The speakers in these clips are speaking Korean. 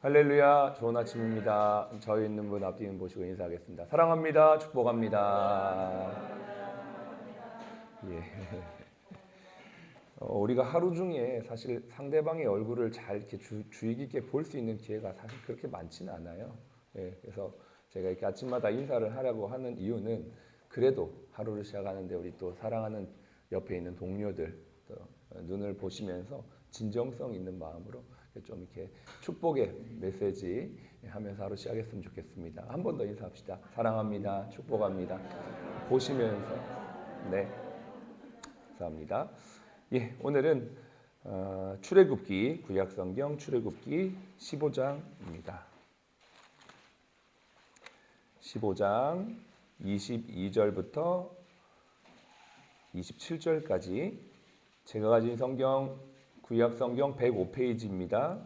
할렐루야, 좋은 아침입니다. 저희 있는 분 앞뒤 분 보시고 인사하겠습니다. 사랑합니다. 축복합니다. 예. 우리가 하루 중에 사실 상대방의 얼굴을 잘 이렇게 주의 깊게 볼 수 있는 기회가 사실 그렇게 많지는 않아요. 예, 그래서 제가 이렇게 아침마다 인사를 하려고 하는 이유는 그래도 하루를 시작하는데 우리 또 사랑하는 옆에 있는 동료들 또 눈을 보시면서 진정성 있는 마음으로 좀 이렇게 축복의 메시지 하면서 하루 시작했으면 좋겠습니다. 한 번 더 인사합시다. 사랑합니다. 축복합니다. 보시면서 네, 감사합니다. 예, 오늘은 출애굽기 구약성경 출애굽기 15장입니다. 15장 22절부터 27절까지 제가 가진 성경 구약성경 105페이지입니다.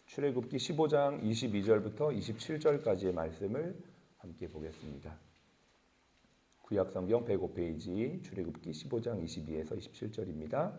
출애굽기 15장 22절부터 27절까지의 말씀을 함께 보겠습니다. 구약성경 105페이지 출애굽기 15장 22에서 27절입니다.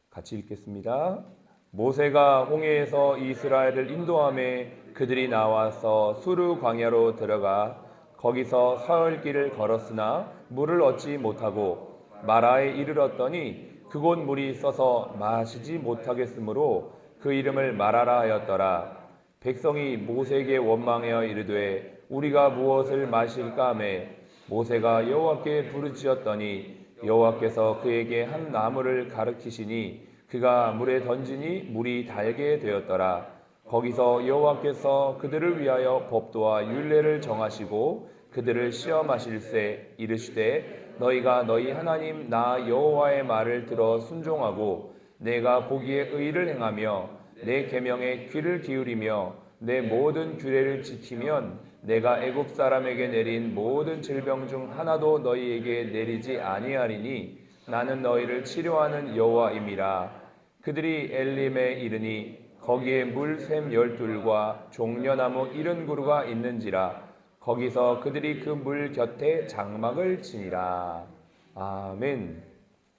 같이 읽겠습니다. 모세가 홍해에서 이스라엘을 인도하매 그들이 나와서 수르 광야로 들어가 거기서 사흘 길을 걸었으나 물을 얻지 못하고 마라에 이르렀더니 그곳 물이 써서 마시지 못하겠으므로 그 이름을 마라라 하였더라. 백성이 모세에게 원망하여 이르되 우리가 무엇을 마실까 하매 모세가 여호와께 부르짖었더니 여호와께서 그에게 한 나무를 가르치시니 그가 물에 던지니 물이 달게 되었더라. 거기서 여호와께서 그들을 위하여 법도와 율례를 정하시고 그들을 시험하실세 이르시되 너희가 너희 하나님 나 여호와의 말을 들어 순종하고 내가 보기에 의를 행하며 내 계명에 귀를 기울이며 내 모든 규례를 지키면 내가 애굽 사람에게 내린 모든 질병 중 하나도 너희에게 내리지 아니하리니 나는 너희를 치료하는 여호와임이라. 그들이 엘림에 이르니 거기에 물샘 12과 종려나무 70그루가 있는지라. 거기서 그들이 그 물 곁에 장막을 치니라. 아멘.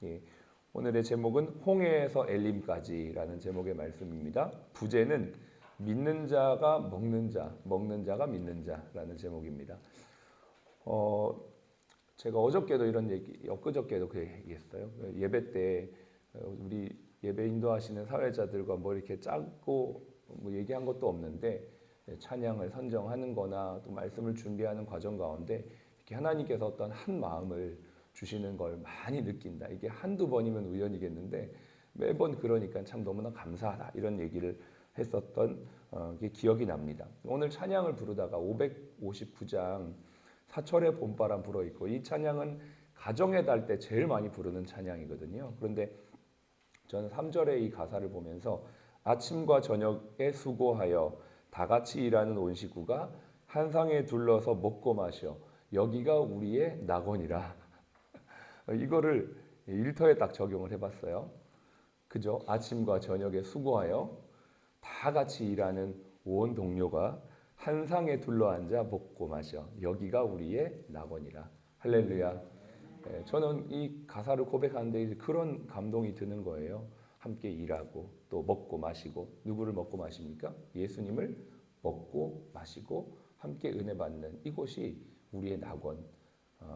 예. 오늘의 제목은 홍해에서 엘림까지라는 제목의 말씀입니다. 부제는 믿는 자가 먹는 자, 먹는 자가 믿는 자라는 제목입니다. 제가 어저께도 이런 얘기, 엊그저께도 그 얘기했어요. 예배 때 우리 예배 인도하시는 사회자들과 뭐 이렇게 짜고 뭐 얘기한 것도 없는데 찬양을 선정하는 거나 또 말씀을 준비하는 과정 가운데 이렇게 하나님께서 어떤 한 마음을 주시는 걸 많이 느낀다. 이게 한두 번이면 우연이겠는데 매번 그러니까 참 너무나 감사하다. 이런 얘기를 했었던 게 기억이 납니다. 오늘 찬양을 부르다가 559장 사철의 봄바람 불어 있고 이 찬양은 가정의 달 때 제일 많이 부르는 찬양이거든요. 그런데 저는 3절의 이 가사를 보면서 아침과 저녁에 수고하여 다 같이 일하는 온 식구가 한 상에 둘러서 먹고 마셔 여기가 우리의 낙원이라. 이거를 일터에 딱 적용을 해봤어요. 그죠? 아침과 저녁에 수고하여 다 같이 일하는 온 동료가 한 상에 둘러앉아 먹고 마셔 여기가 우리의 낙원이라. 할렐루야. 저는 이 가사를 고백하는데 그런 감동이 드는 거예요. 함께 일하고 또 먹고 마시고 누구를 먹고 마십니까? 예수님을 먹고 마시고 함께 은혜 받는 이곳이 우리의 낙원.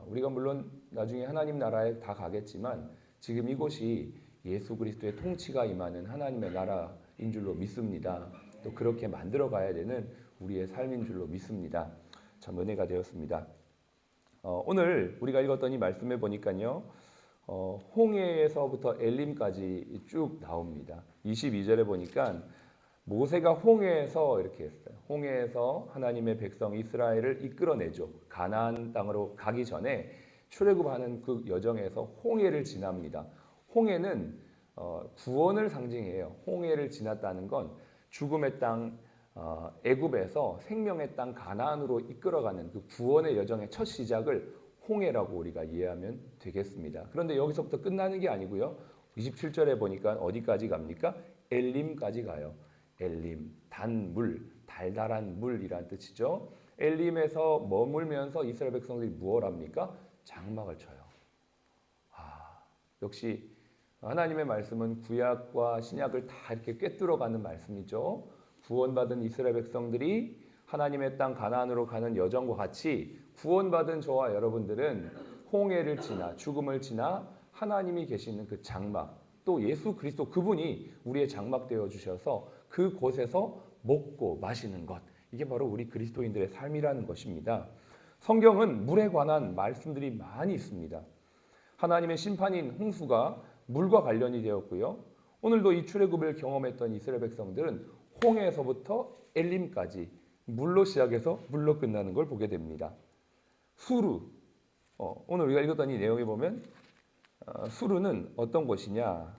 우리가 물론 나중에 하나님 나라에 다 가겠지만 지금 이곳이 예수 그리스도의 통치가 임하는 하나님의 나라인 줄로 믿습니다. 또 그렇게 만들어 가야 되는 우리의 삶인 줄로 믿습니다. 참 은혜가 되었습니다. 오늘 우리가 읽었던 이 말씀에 보니까요. 홍해에서부터 엘림까지 쭉 나옵니다. 22절에 보니까 모세가 홍해에서 이렇게 했어요. 홍해에서 하나님의 백성 이스라엘을 이끌어내죠. 가나안 땅으로 가기 전에 출애굽하는 그 여정에서 홍해를 지납니다. 홍해는 구원을 상징해요. 홍해를 지났다는 건 죽음의 땅 애굽에서 생명의 땅 가나안으로 이끌어가는 그 구원의 여정의 첫 시작을 홍해라고 우리가 이해하면 되겠습니다. 그런데 여기서부터 끝나는 게 아니고요. 27절에 보니까 어디까지 갑니까? 엘림까지 가요. 엘림, 단물, 달달한 물이란 뜻이죠. 엘림에서 머물면서 이스라엘 백성들이 무엇을 합니까? 장막을 쳐요. 역시 하나님의 말씀은 구약과 신약을 다 이렇게 꿰뚫어가는 말씀이죠. 구원받은 이스라엘 백성들이 하나님의 땅 가나안으로 가는 여정과 같이 구원받은 저와 여러분들은 홍해를 지나 죽음을 지나 하나님이 계시는 그 장막, 또 예수 그리스도 그분이 우리의 장막 되어 주셔서 그곳에서 먹고 마시는 것, 이게 바로 우리 그리스도인들의 삶이라는 것입니다. 성경은 물에 관한 말씀들이 많이 있습니다. 하나님의 심판인 홍수가 물과 관련이 되었고요. 오늘도 이 출애굽을 경험했던 이스라엘 백성들은 홍해에서부터 엘림까지 물로 시작해서 물로 끝나는 걸 보게 됩니다. 수르, 오늘 우리가 읽었던 이 내용에 보면 수르는 어떤 곳이냐?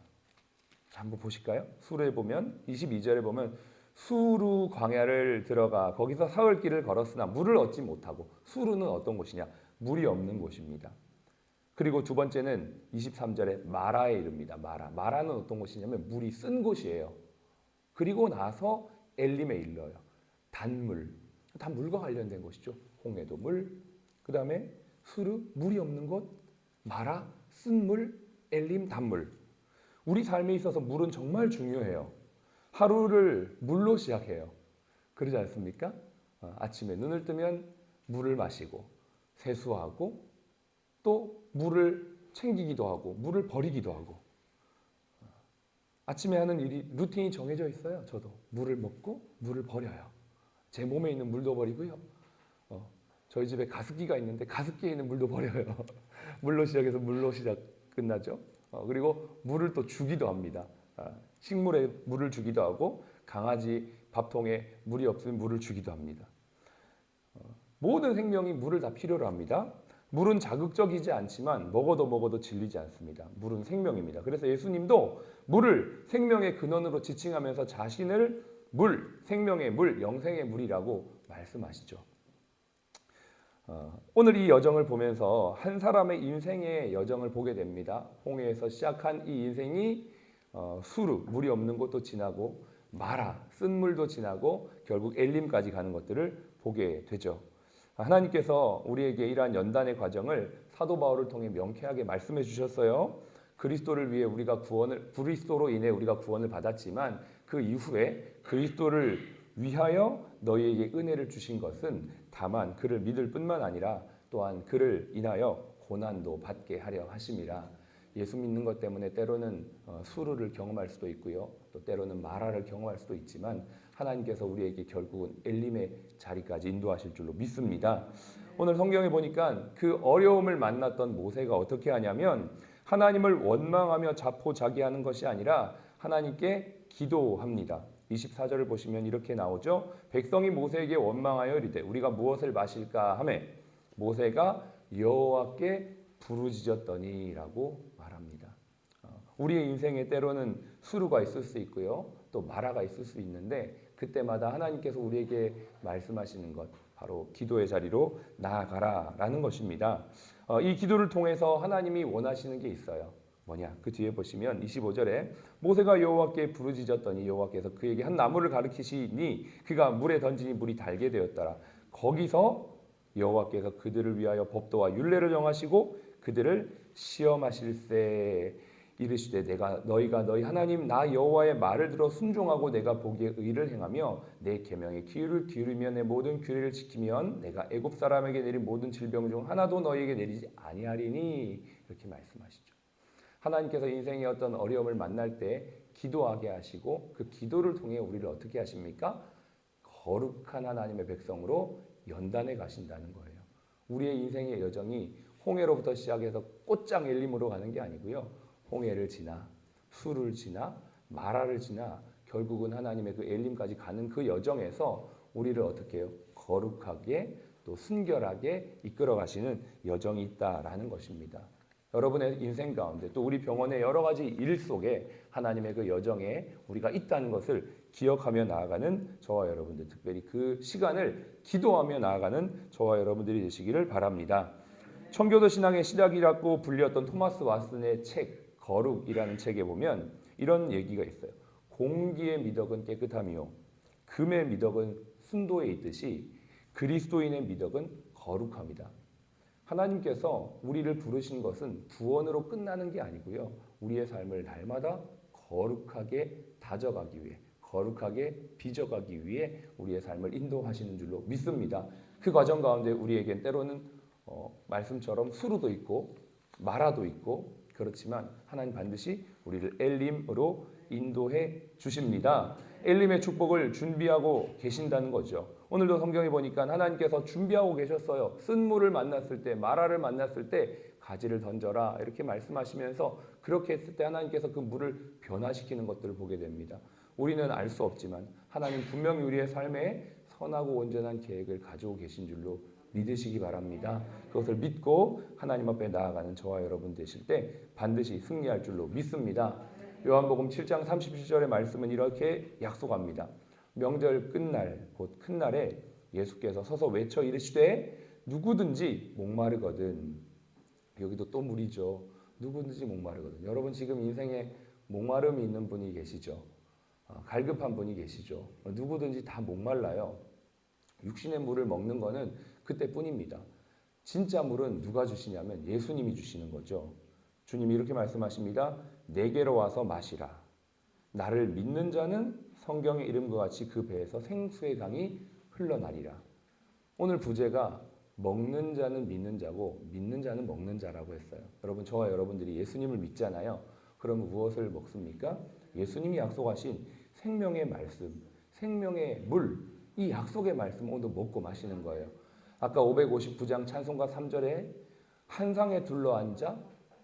한번 보실까요? 수르에 보면 22절에 보면 수르 광야를 들어가 거기서 사흘 길을 걸었으나 물을 얻지 못하고, 수르는 어떤 곳이냐? 물이 없는 곳입니다. 그리고 두 번째는 23절에 마라에 이릅니다. 마라는 어떤 곳이냐면 물이 쓴 곳이에요. 그리고 나서 엘림에 이르러요. 단물, 다 물과 관련된 곳이죠. 홍해도 물, 그 다음에 수르, 물이 없는 곳, 마라, 쓴 물, 엘림, 단물. 우리 삶에 있어서 물은 정말 중요해요. 하루를 물로 시작해요. 그러지 않습니까? 아침에 눈을 뜨면 물을 마시고 세수하고 또 물을 챙기기도 하고 물을 버리기도 하고, 아침에 하는 일이 루틴이 정해져 있어요. 저도 물을 먹고 물을 버려요. 제 몸에 있는 물도 버리고요. 저희 집에 가습기가 있는데 가습기에 있는 물도 버려요. 물로 시작해서 물로 끝나죠. 그리고 물을 또 주기도 합니다. 식물에 물을 주기도 하고 강아지 밥통에 물이 없으면 물을 주기도 합니다. 모든 생명이 물을 다 필요로 합니다. 물은 자극적이지 않지만 먹어도 질리지 않습니다. 물은 생명입니다. 그래서 예수님도 물을 생명의 근원으로 지칭하면서 자신을 물, 생명의 물, 영생의 물이라고 말씀하시죠. 오늘 이 여정을 보면서 한 사람의 인생의 여정을 보게 됩니다. 홍해에서 시작한 이 인생이 수르, 물이 없는 곳도 지나고 마라, 쓴 물도 지나고 결국 엘림까지 가는 것들을 보게 되죠. 하나님께서 우리에게 이러한 연단의 과정을 사도 바울을 통해 명쾌하게 말씀해 주셨어요. 그리스도를 위해 그리스도로 인해 우리가 구원을 받았지만 그 이후에 그리스도를 위하여 너희에게 은혜를 주신 것은 다만 그를 믿을 뿐만 아니라 또한 그를 인하여 고난도 받게 하려 하심이라. 예수 믿는 것 때문에 때로는 수르를 경험할 수도 있고요. 또 때로는 마라를 경험할 수도 있지만 하나님께서 우리에게 결국은 엘림의 자리까지 인도하실 줄로 믿습니다. 오늘 성경에 보니까 그 어려움을 만났던 모세가 어떻게 하냐면 하나님을 원망하며 자포자기하는 것이 아니라 하나님께 기도합니다. 24절을 보시면 이렇게 나오죠. 백성이 모세에게 원망하여 이르되 우리가 무엇을 마실까 하매 모세가 여호와께 부르짖었더니라고 말합니다. 우리의 인생에 때로는 수르가 있을 수 있고요. 또 마라가 있을 수 있는데 그때마다 하나님께서 우리에게 말씀하시는 것, 바로 기도의 자리로 나아가라라는 것입니다. 이 기도를 통해서 하나님이 원하시는 게 있어요. 뭐냐? 그 뒤에 보시면 25절에 모세가 여호와께 부르짖었더니 여호와께서 그에게 한 나무를 가르치시니 그가 물에 던지니 물이 달게 되었더라. 거기서 여호와께서 그들을 위하여 법도와 율례를 정하시고 그들을 시험하실세. 이르시되 너희가 너희 하나님 나 여호와의 말을 들어 순종하고 내가 보기에 의를 행하며 내 계명에 귀를 기울이며 내 모든 규례를 지키면 내가 애굽 사람에게 내린 모든 질병 중 하나도 너희에게 내리지 아니하리니. 이렇게 말씀하시죠. 하나님께서 인생의 어떤 어려움을 만날 때 기도하게 하시고 그 기도를 통해 우리를 어떻게 하십니까? 거룩한 하나님의 백성으로 연단해 가신다는 거예요. 우리의 인생의 여정이 홍해로부터 시작해서 꽃장 엘림으로 가는 게 아니고요. 홍해를 지나 수를 지나 마라를 지나 결국은 하나님의 그 엘림까지 가는 그 여정에서 우리를 어떻게 해요? 거룩하게 또 순결하게 이끌어 가시는 여정이 있다라는 것입니다. 여러분의 인생 가운데 또 우리 병원의 여러 가지 일 속에 하나님의 그 여정에 우리가 있다는 것을 기억하며 나아가는 저와 여러분들, 특별히 그 시간을 기도하며 나아가는 저와 여러분들이 되시기를 바랍니다. 청교도 신앙의 시작이라고 불렸던 토마스 왓슨의 책 거룩이라는 책에 보면 이런 얘기가 있어요. 공기의 미덕은 깨끗함이요 금의 미덕은 순도에 있듯이 그리스도인의 미덕은 거룩함이다. 하나님께서 우리를 부르신 것은 구원으로 끝나는 게 아니고요. 우리의 삶을 날마다 거룩하게 다져가기 위해, 거룩하게 빚어가기 위해 우리의 삶을 인도하시는 줄로 믿습니다. 그 과정 가운데 우리에겐 때로는 말씀처럼 수루도 있고 마라도 있고 그렇지만 하나님 반드시 우리를 엘림으로 인도해 주십니다. 엘림의 축복을 준비하고 계신다는 거죠. 오늘도 성경에 보니까 하나님께서 준비하고 계셨어요. 쓴물을 만났을 때, 마라를 만났을 때 가지를 던져라 이렇게 말씀하시면서 그렇게 했을 때 하나님께서 그 물을 변화시키는 것들을 보게 됩니다. 우리는 알 수 없지만 하나님 분명히 우리의 삶에 선하고 온전한 계획을 가지고 계신 줄로 믿으시기 바랍니다. 그것을 믿고 하나님 앞에 나아가는 저와 여러분 되실 때 반드시 승리할 줄로 믿습니다. 요한복음 7장 37절의 말씀은 이렇게 약속합니다. 명절 끝날 곧 큰 날에 예수께서 서서 외쳐 이르시되 누구든지 목마르거든. 여기도 또 물이죠. 누구든지 목마르거든. 여러분 지금 인생에 목마름이 있는 분이 계시죠. 갈급한 분이 계시죠. 누구든지 다 목말라요. 육신의 물을 먹는 거는 그때뿐입니다. 진짜 물은 누가 주시냐면 예수님이 주시는 거죠. 주님이 이렇게 말씀하십니다. 내게로 와서 마시라. 나를 믿는 자는 성경의 이름과 같이 그 배에서 생수의 강이 흘러나리라. 오늘 부제가 먹는 자는 믿는 자고 믿는 자는 먹는 자라고 했어요. 여러분 저와 여러분들이 예수님을 믿잖아요. 그럼 무엇을 먹습니까? 예수님이 약속하신 생명의 말씀, 생명의 물, 이 약속의 말씀 오늘 먹고 마시는 거예요. 아까 559장 찬송가 3절에 한 상에 둘러앉아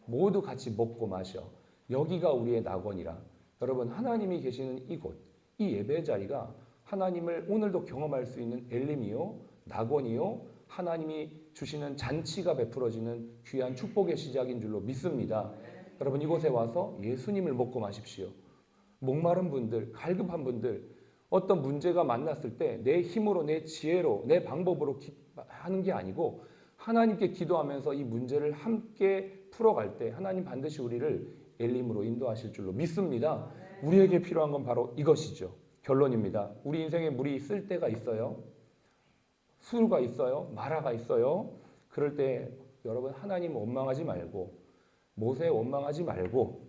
모두 같이 먹고 마셔. 여기가 우리의 낙원이라. 여러분 하나님이 계시는 이곳, 이 예배 자리가 하나님을 오늘도 경험할 수 있는 엘림이요, 낙원이요, 하나님이 주시는 잔치가 베풀어지는 귀한 축복의 시작인 줄로 믿습니다. 여러분 이곳에 와서 예수님을 먹고 마십시오. 목마른 분들, 갈급한 분들, 어떤 문제가 만났을 때 내 힘으로, 내 지혜로, 내 방법으로 하는 게 아니고 하나님께 기도하면서 이 문제를 함께 풀어갈 때 하나님 반드시 우리를 엘림으로 인도하실 줄로 믿습니다. 우리에게 필요한 건 바로 이것이죠. 결론입니다. 우리 인생에 물이 있을 때가 있어요. 수가 있어요. 마라가 있어요. 그럴 때 여러분 하나님 원망하지 말고 모세 원망하지 말고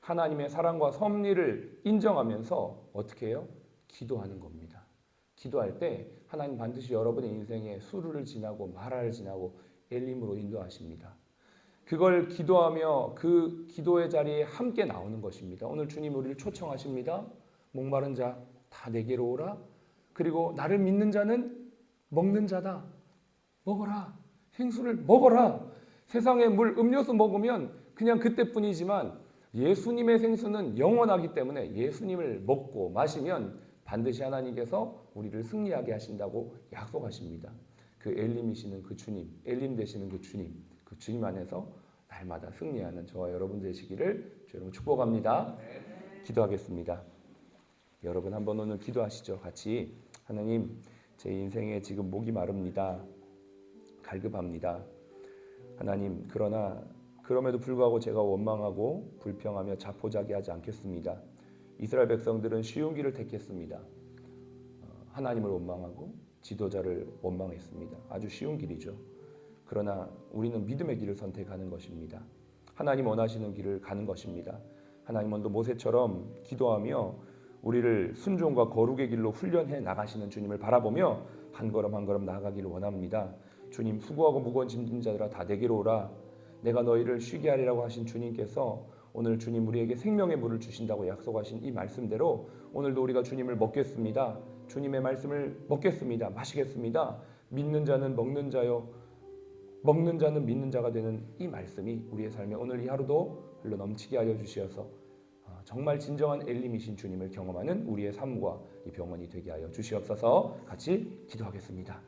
하나님의 사랑과 섭리를 인정하면서 어떻게 해요? 기도하는 겁니다. 기도할 때 하나님 반드시 여러분의 인생에 수르를 지나고 마라를 지나고 엘림으로 인도하십니다. 그걸 기도하며 그 기도의 자리에 함께 나오는 것입니다. 오늘 주님 우리를 초청하십니다. 목마른 자 다 내게로 오라. 그리고 나를 믿는 자는 먹는 자다. 먹어라. 생수를 먹어라. 세상의 물, 음료수 먹으면 그냥 그때뿐이지만 예수님의 생수는 영원하기 때문에 예수님을 먹고 마시면 반드시 하나님께서 우리를 승리하게 하신다고 약속하십니다. 그 엘림이시는 그 주님, 엘림 되시는 그 주님 안에서 날마다 승리하는 저와 여러분 되시기를 여러분 축복합니다. 기도하겠습니다. 여러분 한번 오늘 기도하시죠. 같이. 하나님, 제 인생에 지금 목이 마릅니다. 갈급합니다. 하나님, 그럼에도 불구하고 제가 원망하고 불평하며 자포자기하지 않겠습니다. 이스라엘 백성들은 쉬운 길을 택했습니다. 하나님을 원망하고 지도자를 원망했습니다. 아주 쉬운 길이죠. 그러나 우리는 믿음의 길을 선택하는 것입니다. 하나님 원하시는 길을 가는 것입니다. 하나님 오늘도 모세처럼 기도하며 우리를 순종과 거룩의 길로 훈련해 나가시는 주님을 바라보며 한 걸음 한 걸음 나아가기를 원합니다. 주님, 수고하고 무거운 짐진 자들아 다 내게로 오라. 내가 너희를 쉬게 하리라고 하신 주님께서 오늘 주님 우리에게 생명의 물을 주신다고 약속하신 이 말씀대로 오늘도 우리가 주님을 먹겠습니다. 주님의 말씀을 먹겠습니다. 마시겠습니다. 믿는 자는 먹는 자요, 먹는 자는 믿는 자가 되는 이 말씀이 우리의 삶에 오늘 이 하루도 흘러 넘치게 하여 주시어서 정말 진정한 엘림이신 주님을 경험하는 우리의 삶과 이 병원이 되게 하여 주시옵소서. 같이 기도하겠습니다.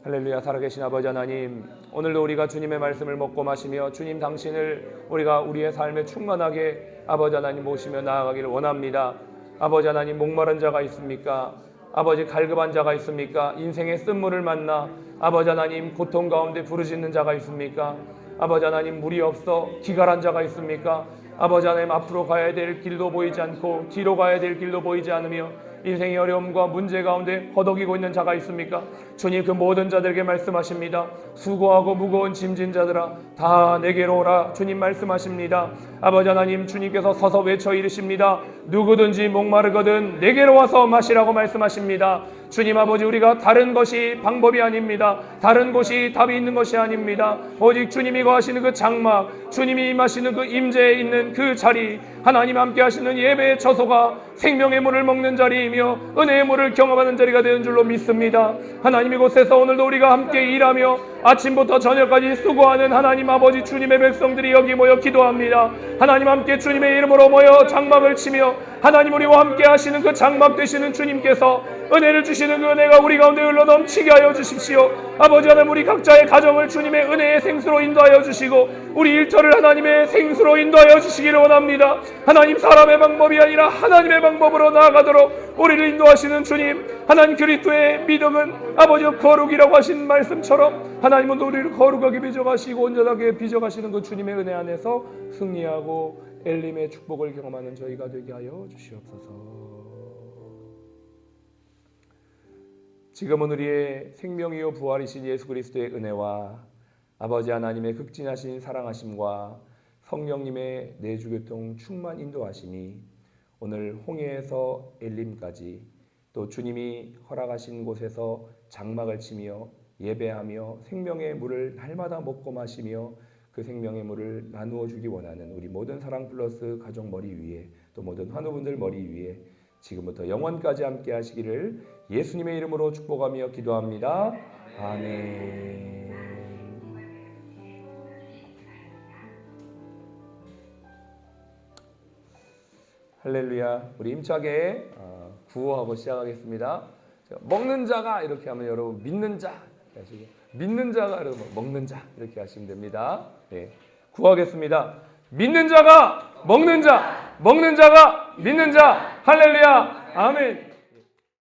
할렐루야. 살아계신 아버지 하나님, 오늘도 우리가 주님의 말씀을 먹고 마시며 주님 당신을 우리가 우리의 삶에 충만하게 아버지 하나님 모시며 나아가기를 원합니다. 아버지 하나님, 목마른 자가 있습니까? 아버지, 갈급한 자가 있습니까? 인생의 쓴물을 만나 아버지 하나님 고통 가운데 부르짖는 자가 있습니까? 아버지 하나님, 물이 없어 기갈한 자가 있습니까? 아버지 하나님, 앞으로 가야 될 길도 보이지 않고 뒤로 가야 될 길도 보이지 않으며 인생의 어려움과 문제 가운데 허덕이고 있는 자가 있습니까? 주님 그 모든 자들에게 말씀하십니다. 수고하고 무거운 짐진 자들아 다 내게로 오라. 주님 말씀하십니다. 아버지 하나님, 주님께서 서서 외쳐 이르십니다. 누구든지 목마르거든 내게로 와서 마시라고 말씀하십니다. 주님 아버지, 우리가 다른 것이 방법이 아닙니다. 다른 곳이 답이 있는 것이 아닙니다. 오직 주님이 거하시는 그 장막, 주님이 임하시는 그 임재에 있는 그 자리, 하나님 함께 하시는 예배의 처소가 생명의 물을 먹는 자리이며 은혜의 물을 경험하는 자리가 되는 줄로 믿습니다. 하나님, 이곳에서 오늘도 우리가 함께 일하며 아침부터 저녁까지 수고하는 하나님 아버지 주님의 백성들이 여기 모여 기도합니다. 하나님 함께 주님의 이름으로 모여 장막을 치며 하나님 우리와 함께 하시는 그 장막 되시는 주님께서 은혜를 주시는 그 은혜가 우리 가운데 흘러 넘치게 하여 주십시오. 아버지 하나님, 우리 각자의 가정을 주님의 은혜의 생수로 인도하여 주시고 우리 일터를 하나님의 생수로 인도하여 주시기를 원합니다. 하나님, 사람의 방법이 아니라 하나님의 방법으로 나아가도록 우리를 인도하시는 주님, 하나님 그리스도의 믿음은 아버지 거룩이라고 하신 말씀처럼 하나님은 우리를 거룩하게 빚어가시고 온전하게 빚어가시는 그 주님의 은혜 안에서 승리하고 엘림의 축복을 경험하는 저희가 되게 하여 주시옵소서. 지금은 우리의 생명이요 부활이신 예수 그리스도의 은혜와 아버지 하나님의 극진하신 사랑하심과 성령님의 내주교통 충만 인도하심이 오늘 홍해에서 엘림까지 또 주님이 허락하신 곳에서 장막을 치며 예배하며 생명의 물을 날마다 먹고 마시며 그 생명의 물을 나누어 주기 원하는 우리 모든 사랑 플러스 가족 머리 위에 또 모든 환우분들 머리 위에 지금부터 영원까지 함께 하시기를 예수님의 이름으로 축복하며 기도합니다. 아멘. 할렐루야. 우리 힘차게 구호하고 시작하겠습니다. 먹는 자가 이렇게 하면 여러분 믿는 자 하시고, 믿는 자가 여러분 먹는 자 이렇게 하시면 됩니다. 네. 구하겠습니다. 믿는 자가 먹는 자, 먹는 자가 믿는 자. 할렐루야. 아멘.